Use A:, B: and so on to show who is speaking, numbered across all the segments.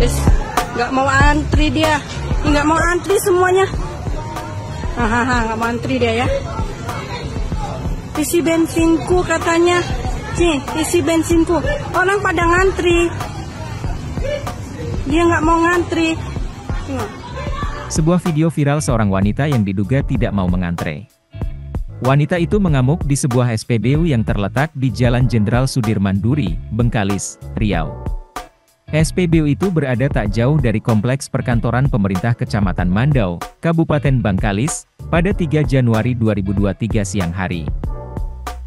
A: Yes, nggak mau antri dia. Nggak mau antri semuanya. Hahaha, nggak mau antri dia ya. Isi bensinku katanya. Nih, isi bensinku. Orang pada ngantri. Dia nggak mau ngantri.
B: Sebuah video viral seorang wanita yang diduga tidak mau mengantre. Wanita itu mengamuk di sebuah SPBU yang terletak di Jalan Jenderal Sudirman Duri, Bengkalis, Riau. SPBU itu berada tak jauh dari kompleks perkantoran pemerintah Kecamatan Mandau, Kabupaten Bengkalis, pada 3 Januari 2023 siang hari.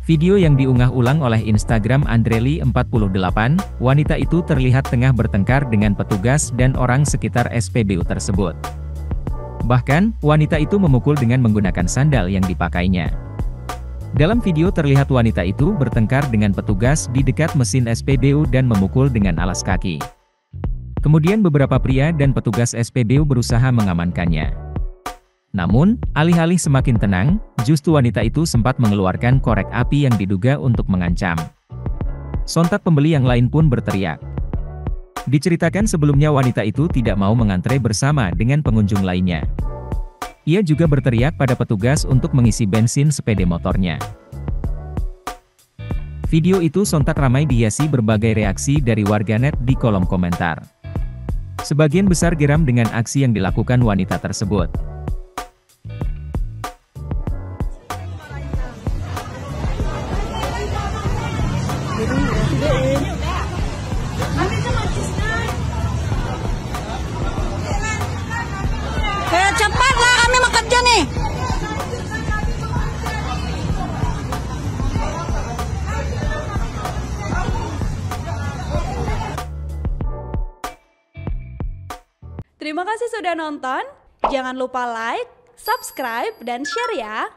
B: Video yang diunggah ulang oleh Instagram Andreli48, wanita itu terlihat tengah bertengkar dengan petugas dan orang sekitar SPBU tersebut. Bahkan, wanita itu memukul dengan menggunakan sandal yang dipakainya. Dalam video terlihat wanita itu bertengkar dengan petugas di dekat mesin SPBU dan memukul dengan alas kaki. Kemudian beberapa pria dan petugas SPBU berusaha mengamankannya. Namun, alih-alih semakin tenang, justru wanita itu sempat mengeluarkan korek api yang diduga untuk mengancam. Sontak pembeli yang lain pun berteriak. Diceritakan sebelumnya wanita itu tidak mau mengantre bersama dengan pengunjung lainnya. Ia juga berteriak pada petugas untuk mengisi bensin sepeda motornya. Video itu sontak ramai dihiasi berbagai reaksi dari warganet di kolom komentar. Sebagian besar geram dengan aksi yang dilakukan wanita tersebut.
A: Cepatlah, kami mau kerja nih.
C: Terima kasih sudah nonton. Jangan lupa like, subscribe, dan share ya.